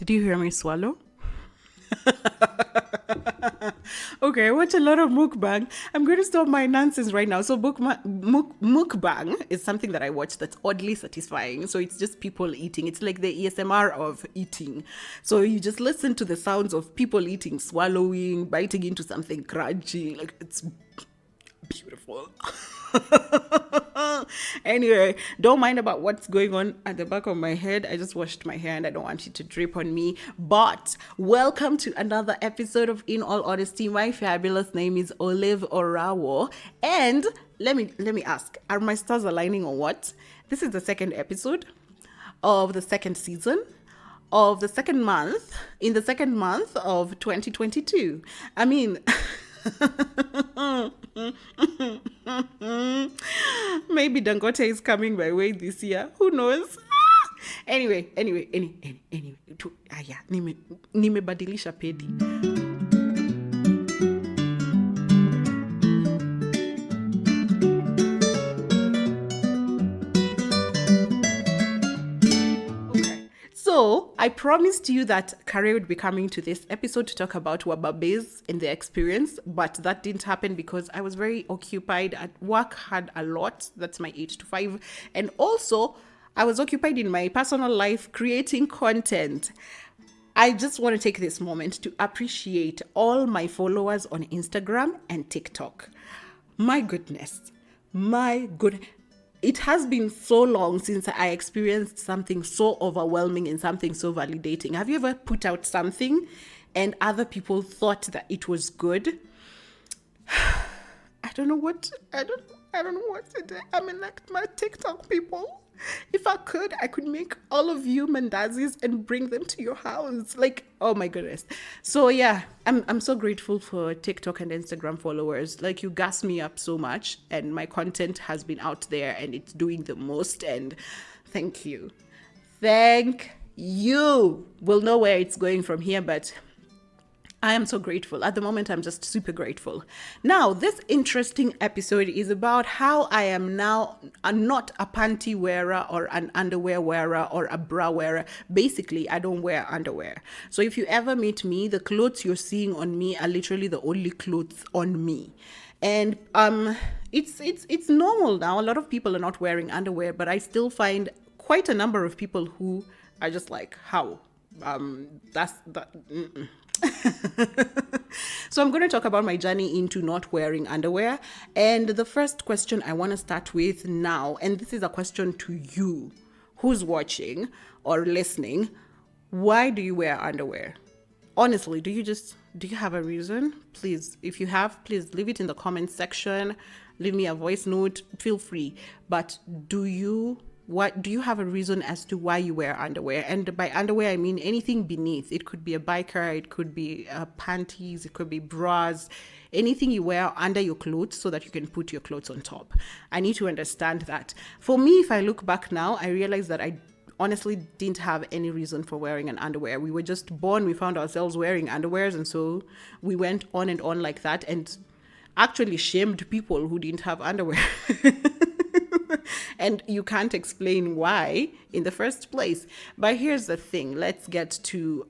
Do you hear me swallow? Okay, I watch a lot of mukbang. I'm going to stop my nonsense right now. So mukbang is something that I watch that's oddly satisfying. So it's just people eating. It's like the ASMR of eating. So you just listen to the sounds of people eating, swallowing, biting into something crunchy. Like, it's beautiful. Anyway, don't mind about what's going on at the back of my head. I just washed my hair and I don't want it to drip on me. But welcome to another episode of In All Honesty. My fabulous name is Olive Orawo. And let me ask, are my stars aligning or what? This is the second episode of the second season of the second month in the second month of 2022. I mean, maybe Dangote is coming my way this year. Who knows? Anyway. Nimebadilisha pedi. So I promised you that Kare would be coming to this episode to talk about Wababes and their experience, but that didn't happen because I was very occupied at work, had a lot. That's my 8 to 5. And also, I was occupied in my personal life creating content. I just want to take this moment to appreciate all my followers on Instagram and TikTok. My goodness. It has been so long since I experienced something so overwhelming and something so validating. Have you ever put out something and other people thought that it was good? I don't know what to do. I mean, like, my TikTok people. If I could make all of you mandazis and bring them to your house. Like, oh my goodness. So yeah, I'm so grateful for TikTok and Instagram followers. Like, you gas me up so much and my content has been out there and it's doing the most, and thank you. Thank you. We'll know where it's going from here, but I am so grateful. At the moment, I'm just super grateful. Now, this interesting episode is about how I am now not a panty wearer or an underwear wearer or a bra wearer. Basically, I don't wear underwear. So if you ever meet me, the clothes you're seeing on me are literally the only clothes on me. And it's normal now. A lot of people are not wearing underwear, but I still find quite a number of people who are just like, how? So I'm going to talk about my journey into not wearing underwear. And the first question I want to start with now, and this is a question to you who's watching or listening. Why do you wear underwear? Honestly, do you have a reason? Please, if you have, please leave it in the comment section. Leave me a voice note. Feel free. But do you have a reason as to why you wear underwear? And by underwear, I mean anything beneath. It could be a biker, it could be panties, it could be bras, anything you wear under your clothes so that you can put your clothes on top. I need to understand that. For me, if I look back now, I realize that I honestly didn't have any reason for wearing an underwear. We were just born, we found ourselves wearing underwears, and so we went on and on like that and actually shamed people who didn't have underwear. And you can't explain why in the first place. But here's the thing. Let's get to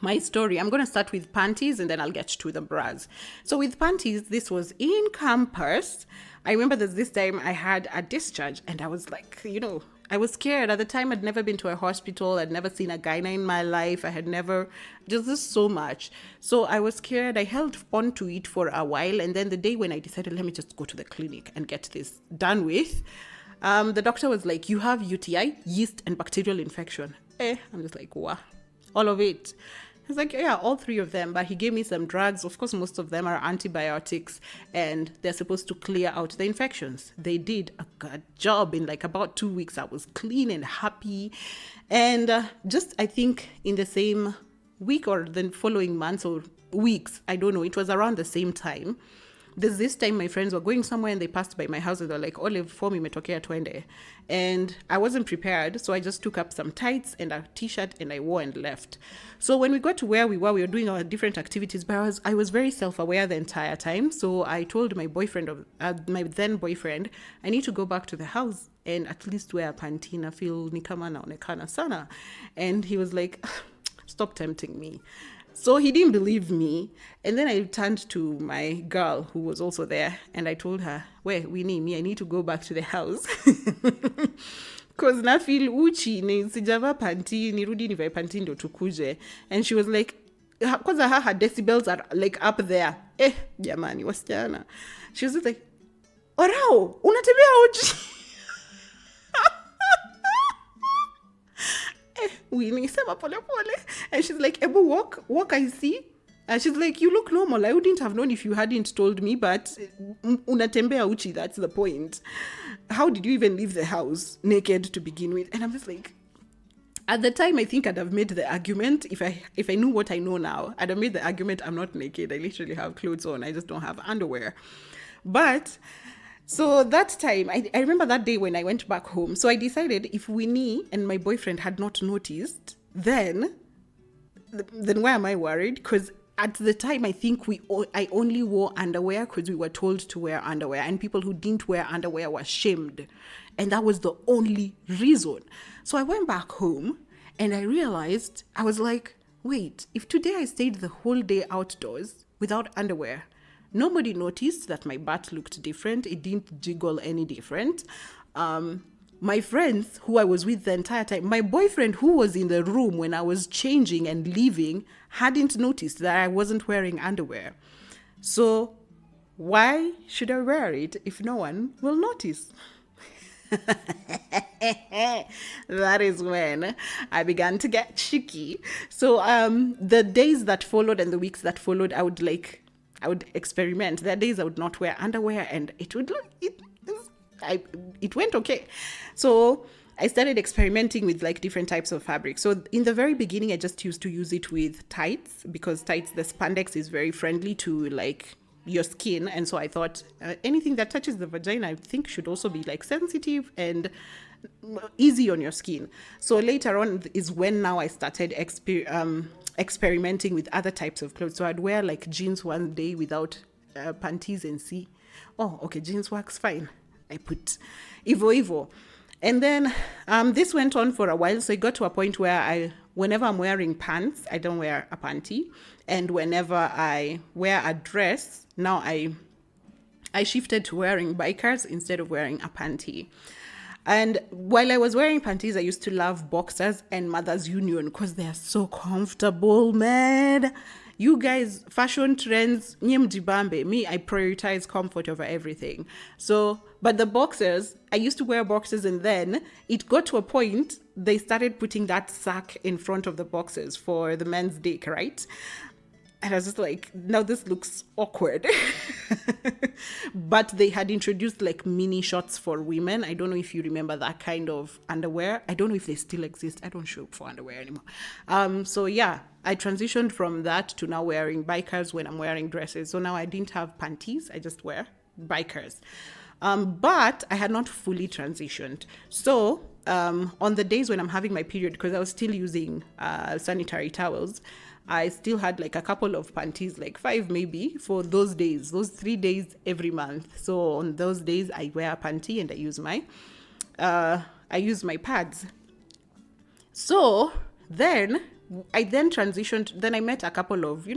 my story. I'm going to start with panties and then I'll get to the bras. So with panties, this was in campus. I remember that this time I had a discharge and I was like, I was scared. At the time, I'd never been to a hospital. I'd never seen a gyna in my life. I had never, just so much. So I was scared. I held on to it for a while. And then the day when I decided, let me just go to the clinic and get this done with, the doctor was like, you have UTI, yeast and bacterial infection. I'm just like, wow, all of it. He's like, yeah, all 3 of them. But he gave me some drugs. Of course, most of them are antibiotics and they're supposed to clear out the infections. They did a good job. In like about 2 weeks, I was clean and happy. And I think in the same week or the following months or weeks, I don't know, it was around the same time, there's this time my friends were going somewhere and they passed by my house and they're like, Ole, form imetokea twende. And I wasn't prepared, so I just took up some tights and a t-shirt and I wore and left. So when we got to where we were doing our different activities, but I was very self-aware the entire time. So I told my my then boyfriend, I need to go back to the house and at least wear a panty na feel ni kama naonekana sana. And he was like, stop tempting me. So he didn't believe me. And then I turned to my girl who was also there and I told her, Winnie, I need to go back to the house. Because na feel uchi, ni sijava panty, nirudi nivae panty ndo tukuje. And she was like, because her decibels are like up there. Jamani, wasichana. She was just like, Orao, unatembea uchi. Winnie sema pole pole. And she's like, Ebu, walk, I see. And she's like, you look normal. I wouldn't have known if you hadn't told me, but unatembea uchi, that's the point. How did you even leave the house naked to begin with? And I'm just like, at the time, I think I'd have made the argument, if I knew what I know now, I'd have made the argument, I'm not naked. I literally have clothes on. I just don't have underwear. But so that time, I remember that day when I went back home. So I decided if Winnie and my boyfriend had not noticed, then why am I worried? Because at the time, I think I only wore underwear because we were told to wear underwear. And people who didn't wear underwear were shamed. And that was the only reason. So I went back home and I realized, I was like, wait, if today I stayed the whole day outdoors without underwear, nobody noticed that my butt looked different. It didn't jiggle any different. My friends who I was with the entire time, my boyfriend who was in the room when I was changing and leaving hadn't noticed that I wasn't wearing underwear. So why should I wear it if no one will notice? That is when I began to get cheeky. So the days that followed and the weeks that followed, I would experiment. There are days I would not wear underwear and it went okay. So I started experimenting with like different types of fabric. So in the very beginning, I just used to use it with tights because tights, the spandex is very friendly to like your skin. And so I thought anything that touches the vagina, I think should also be like sensitive and easy on your skin. So later on is when now I started experimenting with other types of clothes. So I'd wear like jeans one day without panties and see, oh, okay, jeans works fine. I put Evo. And then this went on for a while. So it got to a point where whenever I'm wearing pants, I don't wear a panty. And whenever I wear a dress, now I shifted to wearing bikers instead of wearing a panty. And while I was wearing panties, I used to love boxers and Mother's Union because they are so comfortable, man. You guys, fashion trends, nye mjibambe. Me, I prioritize comfort over everything. So, but the boxers, I used to wear boxers and then it got to a point, they started putting that sack in front of the boxers for the men's dick, right? And I was just like, now this looks awkward. But they had introduced like mini shorts for women. I don't know if you remember that kind of underwear. I don't know if they still exist. I don't shop for underwear anymore. So yeah, I transitioned from that to now wearing bikers when I'm wearing dresses. So now I didn't have panties. I just wear bikers. But I had not fully transitioned. So on the days when I'm having my period, because I was still using sanitary towels, I still had like a couple of panties, like 5 maybe, for those days, those 3 days every month. So on those days, I wear a panty and I use my pads. So then I transitioned. Then I met a couple of,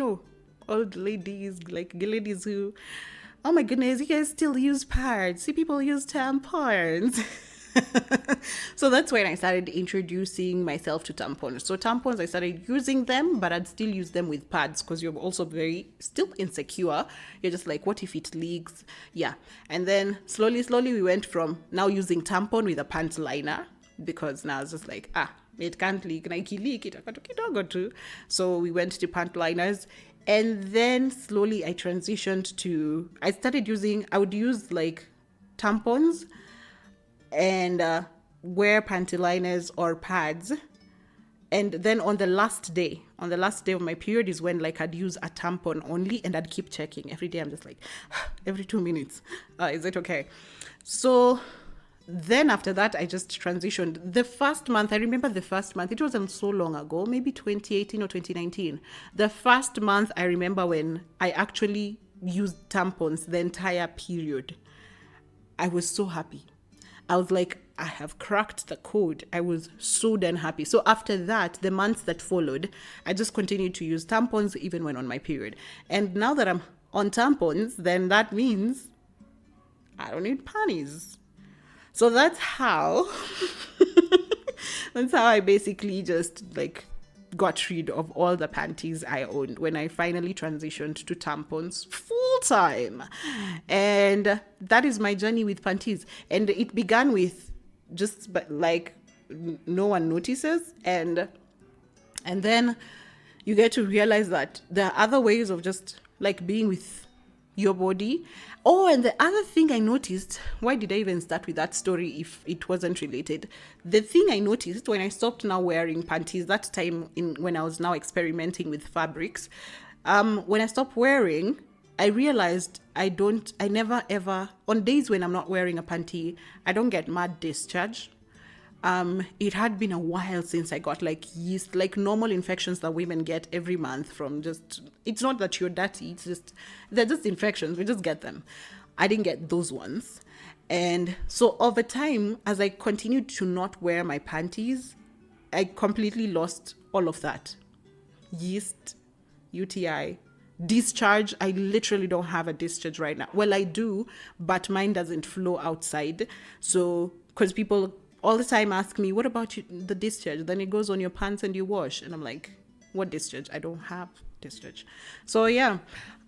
old ladies, like ladies who, oh my goodness, you guys still use pads. See, people use tampons. So that's when I started introducing myself to tampons. So tampons, I started using them, but I'd still use them with pads because you're also still insecure. You're just like, what if it leaks? Yeah. And then slowly, we went from now using tampon with a pant liner because now it's just like, it can't leak. Nike leak it. So we went to pant liners. And then slowly I transitioned to, I would use like tampons and wear panty liners or pads. And then on the last day, on the last day of my period is when like I'd use a tampon only, and I'd keep checking every day. I'm just like, every 2 minutes, is it okay? So then after that, I just transitioned. The first month, I remember the first month, it wasn't so long ago, maybe 2018 or 2019. The first month, I remember when I actually used tampons the entire period. I was so happy. I was like, I have cracked the code. I was so damn happy. So after that, the months that followed, I just continued to use tampons even when on my period. And now that I'm on tampons, then that means I don't need panties. So that's how I basically just like got rid of all the panties I owned when I finally transitioned to tampons full time. And that is my journey with panties. And it began with just like no one notices, and then you get to realize that there are other ways of just like being with your body. Oh, and the other thing I noticed, why did I even start with that story if it wasn't related? The thing I noticed when I stopped now wearing panties, that time when I was now experimenting with fabrics, when I stopped wearing, I realized I never ever, on days when I'm not wearing a panty, I don't get mad discharge. It had been a while since I got like yeast, like normal infections that women get every month from just, it's not that you're dirty, it's just, they're just infections, we just get them. I didn't get those ones. And so over time, as I continued to not wear my panties, I completely lost all of that. Yeast, UTI, discharge. I literally don't have a discharge right now. Well, I do, but mine doesn't flow outside. So, because people all the time ask me, what about the discharge? Then it goes on your pants and you wash. And I'm like, what discharge? I don't have discharge. So yeah,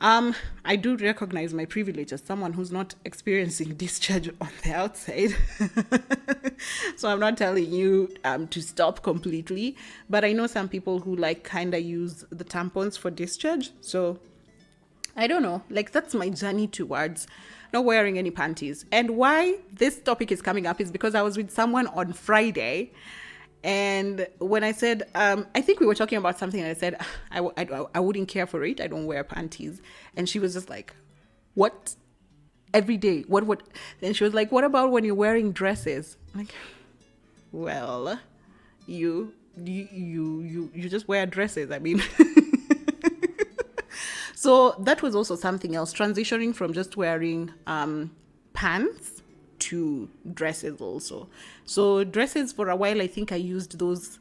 I do recognize my privilege as someone who's not experiencing discharge on the outside. So I'm not telling you to stop completely, but I know some people who like kind of use the tampons for discharge. So I don't know, like that's my journey towards not wearing any panties. And why this topic is coming up is because I was with someone on Friday, and when I said, I think we were talking about something, and I said, I wouldn't care for it, I don't wear panties. And she was just like, what? Every day? What? Then she was like, what about when you're wearing dresses? I'm like, well, you just wear dresses. I mean, so that was also something else, transitioning from just wearing pants to dresses also. So dresses for a while, I think I used those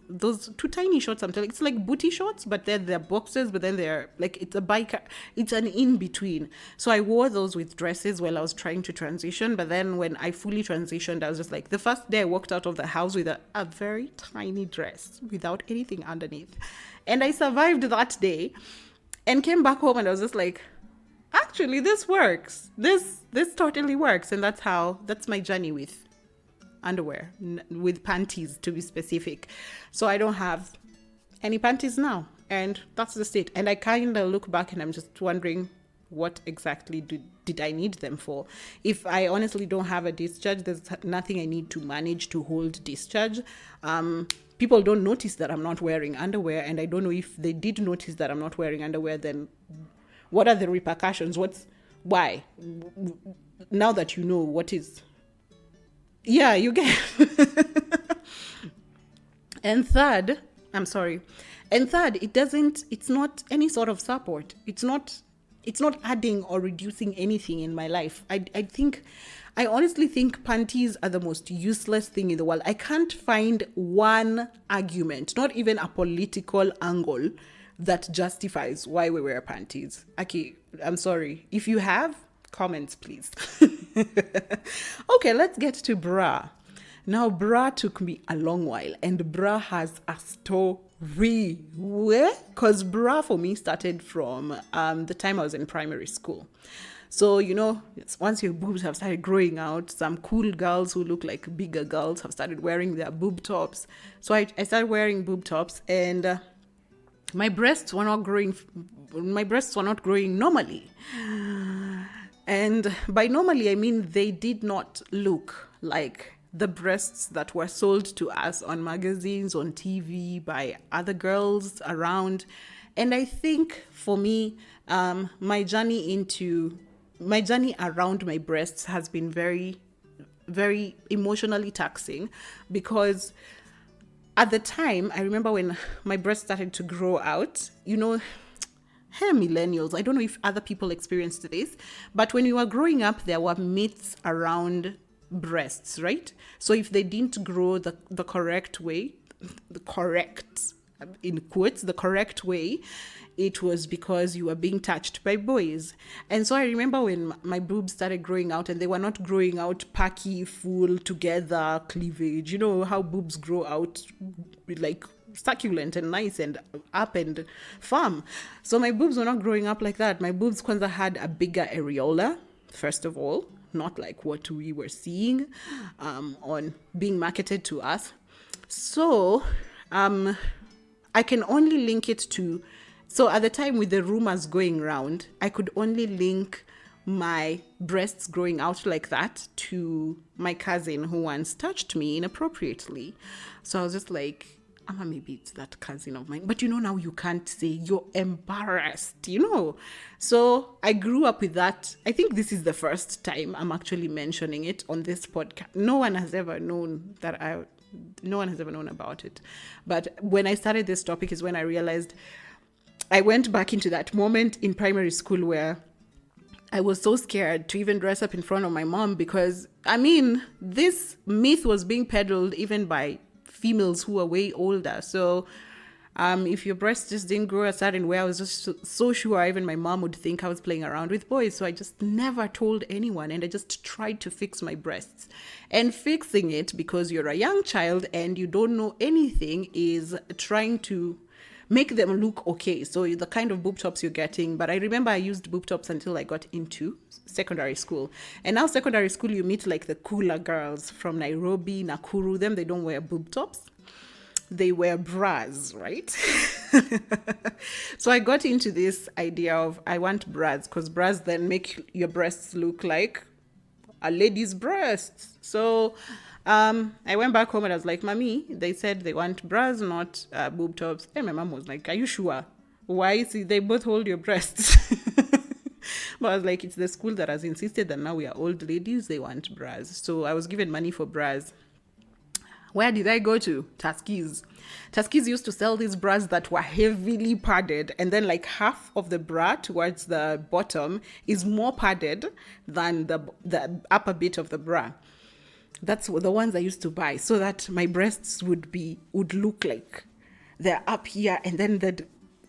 two tiny shorts. I'm telling, it's like booty shorts, but they're boxers, but then they're like, it's a biker, it's an in between. So I wore those with dresses while I was trying to transition. But then when I fully transitioned, I was just like, the first day I walked out of the house with a very tiny dress without anything underneath. And I survived that day and came back home, and I was just like, actually, this works. This totally works. And that's my journey with underwear, with panties to be specific. So I don't have any panties now, and that's the state. And I kind of look back and I'm just wondering, what exactly did I need them for? If I honestly don't have a discharge, there's nothing I need to manage to hold discharge. People don't notice that I'm not wearing underwear, and I don't know if they did notice that I'm not wearing underwear, then what are the repercussions? Why? Now that you know what is, yeah, you get. And third, it's not any sort of support. It's not adding or reducing anything in my life. I honestly think panties are the most useless thing in the world. I can't find one argument, not even a political angle, that justifies why we wear panties. Okay, I'm sorry. If you have, comments, please. Okay, let's get to bra. Now, bra took me a long while, and bra has a story. Because bra for me started from the time I was in primary school. So, once your boobs have started growing out, some cool girls who look like bigger girls have started wearing their boob tops. So I started wearing boob tops, and my breasts were not growing normally. And by normally, I mean they did not look like the breasts that were sold to us on magazines, on TV, by other girls around. And I think for me, my journey around my breasts has been very, very emotionally taxing, because at the time, I remember when my breasts started to grow out, hey, millennials, I don't know if other people experienced this, but when we were growing up, there were myths around breasts, right? So if they didn't grow the correct way, in quotes, the correct way, it was because you were being touched by boys. And so I remember when my boobs started growing out, and they were not growing out packy, full, together, cleavage. You know how boobs grow out, like succulent and nice and up and firm. So my boobs were not growing up like that. My boobs kwanza had a bigger areola, first of all, not like what we were seeing on being marketed to us. So I can only link it to, so at the time with the rumors going around, I could only link my breasts growing out like that to my cousin who once touched me inappropriately. So I was just like, maybe it's that cousin of mine. But now you can't say, you're embarrassed, So I grew up with that. I think this is the first time I'm actually mentioning it on this podcast. No one has ever known about it. But when I started this topic is when I realized I went back into that moment in primary school where I was so scared to even dress up in front of my mom, because, this myth was being peddled even by females who are way older. So if your breasts just didn't grow a certain way, I was just so sure even my mom would think I was playing around with boys. So I just never told anyone, and I just tried to fix my breasts. And fixing it, because you're a young child and you don't know anything, is trying to make them look okay. So the kind of boob tops you're getting. But I remember I used boob tops until I got into secondary school. And now secondary school, you meet like the cooler girls from Nairobi, Nakuru. Them, they don't wear boob tops. They wear bras, right? So I got into this idea of, I want bras, because bras then make your breasts look like a lady's breasts. So I went back home and I was like, Mommy, they said they want bras, not boob tops. And my mom was like, are you sure? Why? See, they both hold your breasts. But I was like, it's the school that has insisted that now we are old ladies, they want bras. So I was given money for bras. Where did I go to? Tuskys. Tuskys used to sell these bras that were heavily padded, and then like half of the bra towards the bottom is more padded than the upper bit of the bra. That's the ones I used to buy, so that my breasts would look like they're up here, and then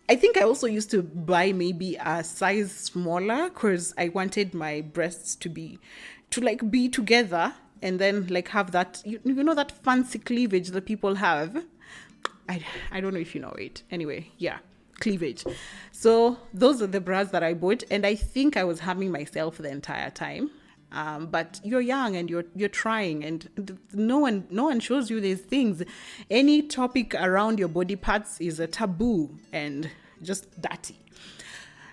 I think I also used to buy maybe a size smaller, because I wanted my breasts to be together, and then like have that, that fancy cleavage that people have. I don't know if you know it. Anyway, yeah, cleavage. So those are the bras that I bought, and I think I was harming myself the entire time. But you're young and you're trying, and no one shows you these things. Any topic around your body parts is a taboo and just dirty.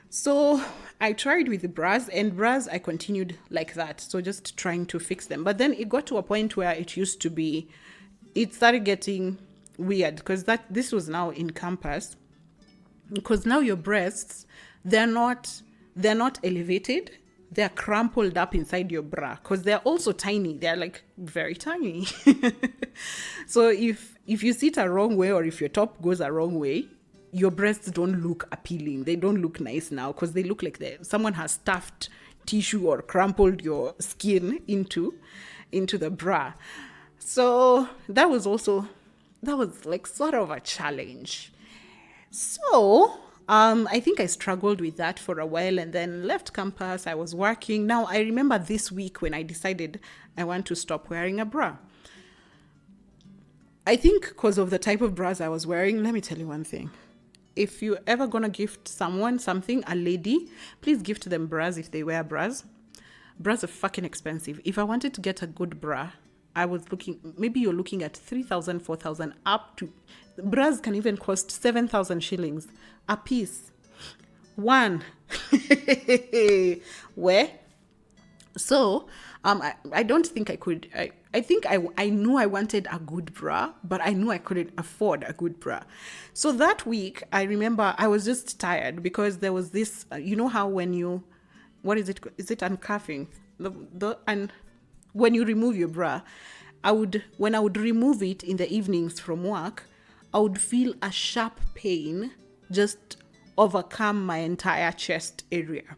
So I tried with the bras, and bras I continued like that. So just trying to fix them. But then it got to a point where it started getting weird, because this was now in campus, because now your breasts, they're not elevated. They're crumpled up inside your bra, because they're also tiny. They're like very tiny. So if you sit a wrong way, or if your top goes a wrong way, your breasts don't look appealing. They don't look nice now, because they look like someone has stuffed tissue or crumpled your skin into the bra. So that was like sort of a challenge. So I think I struggled with that for a while, and then left campus. I was working. Now, I remember this week when I decided I want to stop wearing a bra. I think because of the type of bras I was wearing. Let me tell you one thing. If you're ever going to gift someone something, a lady, please gift them bras if they wear bras. Bras are fucking expensive. If I wanted to get a good bra, maybe you're looking at 3,000, 4,000, up to, bras can even cost 7,000 shillings a piece. One. Where? So I don't think I could. I think I knew I wanted a good bra, but I knew I couldn't afford a good bra. So that week, I remember I was just tired because there was this, you know how when you, what is it? Is it uncuffing? And when you remove your bra, when I would remove it in the evenings from work, I would feel a sharp pain just overcome my entire chest area.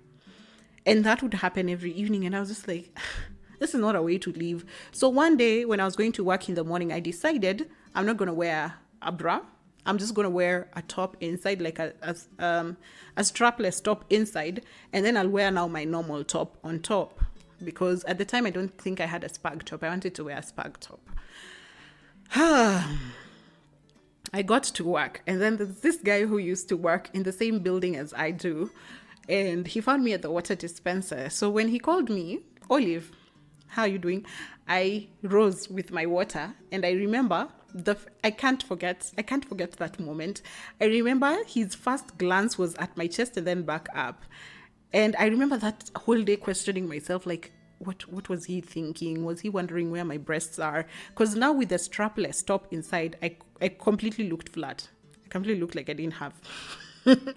And that would happen every evening. And I was just like, this is not a way to live. So one day when I was going to work in the morning, I decided I'm not going to wear a bra. I'm just going to wear a top inside, like a strapless top inside. And then I'll wear now my normal top on top. Because at the time, I don't think I had a spag top. I wanted to wear a spag top. I got to work. And then there's this guy who used to work in the same building as I do. And he found me at the water dispenser. So when he called me, Olive, how are you doing? I rose with my water. And I remember, I can't forget that moment. I remember his first glance was at my chest and then back up. And I remember that whole day questioning myself, like, what was he thinking? Was he wondering where my breasts are? Because now with the strapless top inside, I completely looked flat. I completely looked like I didn't have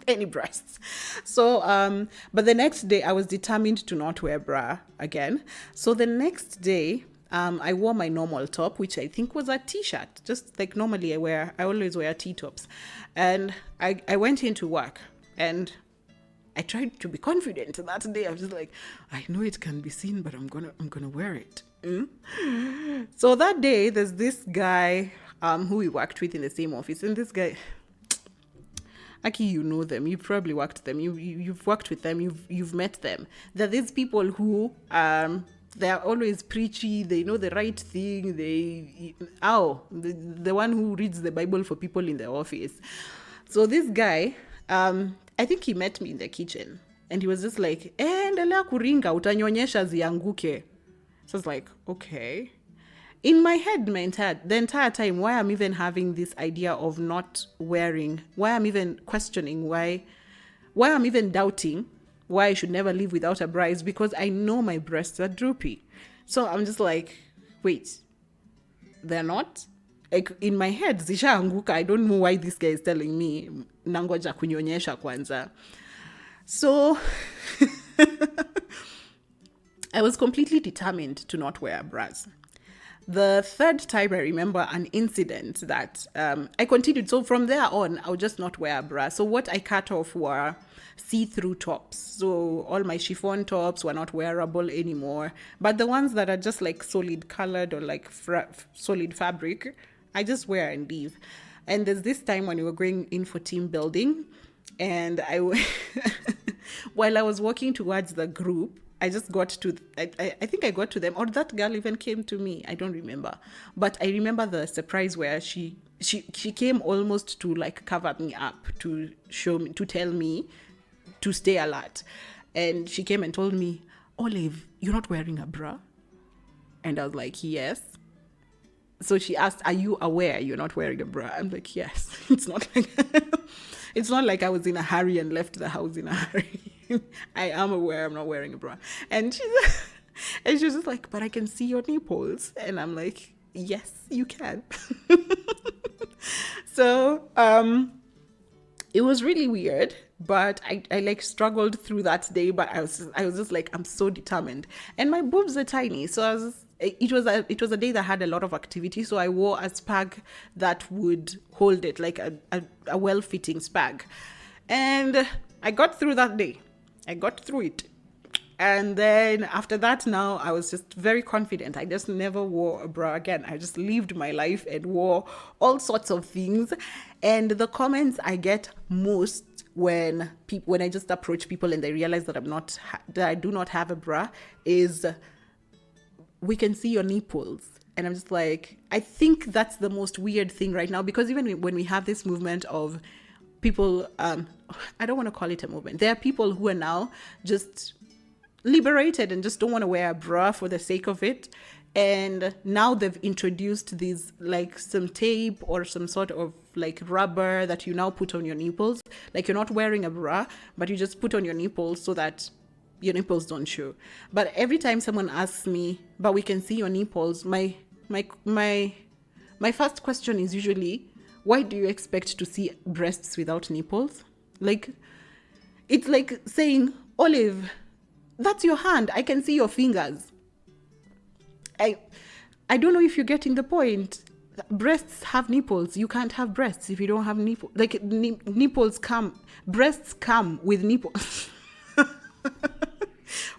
any breasts. So, but the next day I was determined to not wear bra again. So the next day, I wore my normal top, which I think was a t-shirt. Just like normally I always wear t-tops. And I went into work and I tried to be confident that day. I was just like, I know it can be seen, but I'm gonna wear it. So that day, there's this guy who we worked with in the same office, and this guy, Aki, you know them. You've probably worked them. You've worked with them. You've met them. There are these people who they are always preachy. They know the right thing. The one who reads the Bible for people in the office. So this guy, I think he met me in the kitchen and he was just like, endelea kuringa, utanyonyesha zianguke. So I was like, okay. In my head, the entire time, why I'm even having this idea of not wearing, why I'm even questioning, why I'm even doubting why I should never live without a bra is because I know my breasts are droopy. So I'm just like, wait, they're not? Like in my head, zisha anguka. I don't know why this guy is telling me nangoja kunyonyesha kwanza. So I was completely determined to not wear bras. The third time I remember an incident that I continued. So from there on, I would just not wear a bra. So what I cut off were see-through tops. So all my chiffon tops were not wearable anymore. But the ones that are just like solid colored or like solid fabric, I just wear and leave. And there's this time when we were going in for team building, and while I was walking towards the group, I just got to, I think I got to them, or that girl even came to me. I don't remember. But I remember the surprise where she came almost to like cover me up, to show me, to tell me to stay alert. And she came and told me, Olive, you're not wearing a bra? And I was like, yes. So she asked, are you aware you're not wearing a bra? I'm like, yes. It's not like I was in a hurry and left the house in a hurry. I am aware I'm not wearing a bra. And she was just like, but I can see your nipples. And I'm like, yes, you can. So it was really weird, but I like struggled through that day. But I was just like, I'm so determined. And my boobs are tiny, so it was a day that had a lot of activity. So I wore a spag that would hold it, like a well-fitting spag. And I got through that day. I got through it. And then after that, now I was just very confident. I just never wore a bra again. I just lived my life and wore all sorts of things. And the comments I get most when I just approach people and they realize that that I do not have a bra is, we can see your nipples. And I'm just like, I think that's the most weird thing right now, because even when we have this movement of people, I don't want to call it a movement. There are people who are now just liberated and just don't want to wear a bra for the sake of it. And now they've introduced these, like some tape or some sort of like rubber that you now put on your nipples. Like you're not wearing a bra, but you just put on your nipples so that your nipples don't show. But every time someone asks me, but we can see your nipples, my first question is usually, why do you expect to see breasts without nipples? Like, it's like saying, Olive, that's your hand. I can see your fingers. I don't know if you're getting the point. Breasts have nipples. You can't have breasts if you don't have nipples. Like, breasts come with nipples.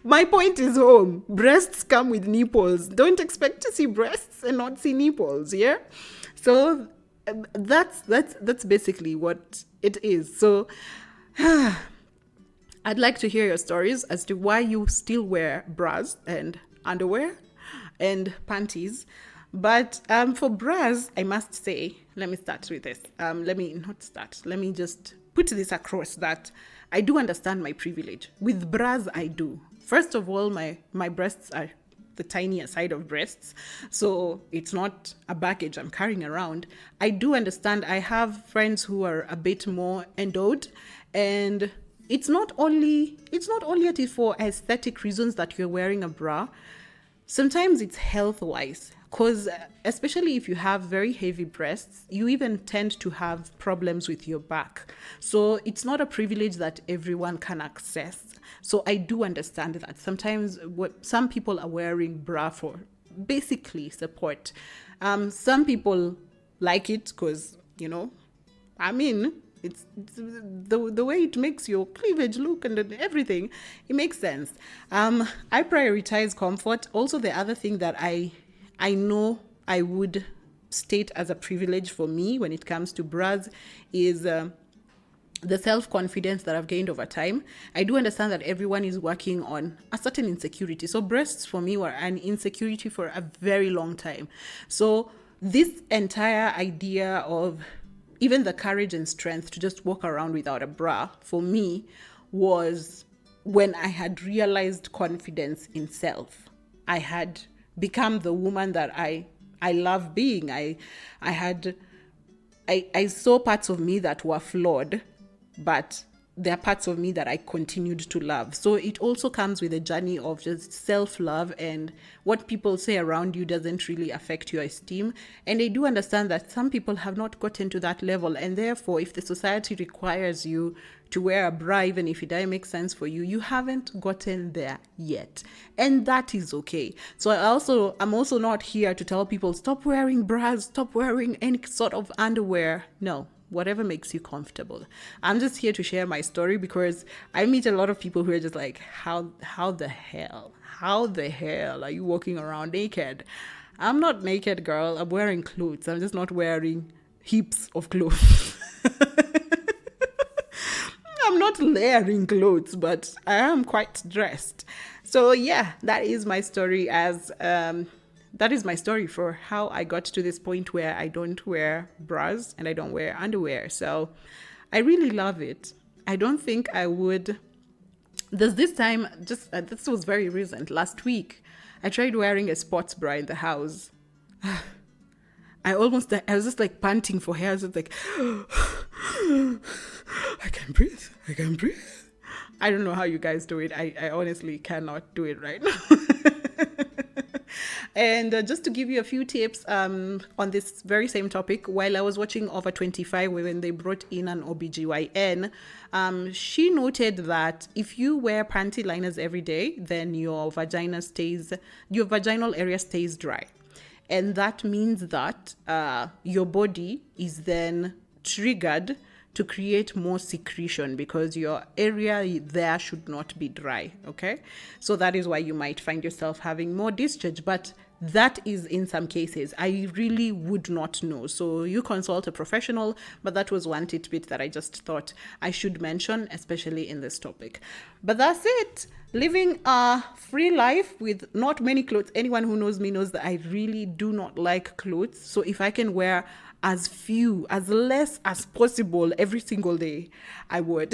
My point is home. Breasts come with nipples. Don't expect to see breasts and not see nipples, yeah? So that's basically what it is. So I'd like to hear your stories as to why you still wear bras and underwear and panties. But for bras, I must say, let me start with this. Let me just put this across that I do understand my privilege. With bras, I do. First of all, my breasts are the tinier side of breasts, so it's not a baggage I'm carrying around. I do understand. I have friends who are a bit more endowed, and it's not only for aesthetic reasons that you're wearing a bra. Sometimes it's health-wise, because especially if you have very heavy breasts, you even tend to have problems with your back. So it's not a privilege that everyone can access. So I do understand that sometimes what some people are wearing bra for basically support. Some people like it because, it's the way it makes your cleavage look and everything. It makes sense. I prioritize comfort. Also, the other thing that I know I would state as a privilege for me when it comes to bras is the self-confidence that I've gained over time. I do understand that everyone is working on a certain insecurity. So breasts for me were an insecurity for a very long time. So this entire idea of even the courage and strength to just walk around without a bra for me was when I had realized confidence in self. I had become the woman that I love being. I saw parts of me that were flawed, but there are parts of me that I continued to love. So it also comes with a journey of just self-love, and what people say around you doesn't really affect your esteem. And I do understand that some people have not gotten to that level, and therefore if the society requires you to wear a bra, even if it doesn't make sense for you, you haven't gotten there yet. And that is okay. So I'm also not here to tell people, stop wearing bras, stop wearing any sort of underwear. No. Whatever makes you comfortable. I'm just here to share my story because I meet a lot of people who are just like, how the hell are you walking around naked? I'm not naked, girl. I'm wearing clothes. I'm just not wearing heaps of clothes. I'm not layering clothes, but I am quite dressed. So yeah, that is my story that is my story for how I got to this point where I don't wear bras and I don't wear underwear. So I really love it. I don't think I would. There's this time, this was very recent. Last week, I tried wearing a sports bra in the house. I was just like panting for hair. I was just like, I can't breathe. I don't know how you guys do it. I honestly cannot do it right now. And just to give you a few tips on this very same topic, while I was watching Over 25, when they brought in an OBGYN, she noted that if you wear panty liners every day, then your vaginal area stays dry. And that means that your body is then triggered to create more secretion because your area there should not be dry, okay? So that is why you might find yourself having more discharge, but that is in some cases. I really would not know. So you consult a professional, but that was one tidbit that I just thought I should mention, especially in this topic. But that's it. Living a free life with not many clothes. Anyone who knows me knows that I really do not like clothes. So if I can wear as less as possible every single day, I would.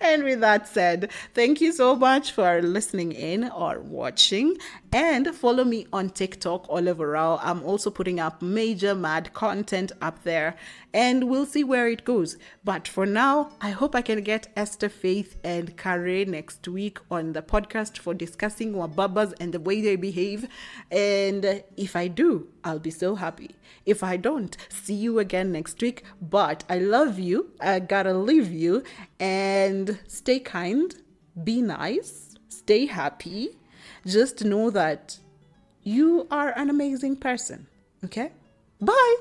And with that said, thank you so much for listening in or watching. And follow me on TikTok, Oliver Rao. I'm also putting up major mad content up there, and we'll see where it goes. But for now, I hope I can get Esther, Faith, and Kare next week on the podcast for discussing wababas and the way they behave. And if I do, I'll be so happy. If I don't, see you again next week. But I love you. I gotta leave you. And stay kind, be nice, stay happy. Just know that you are an amazing person. Okay? Bye.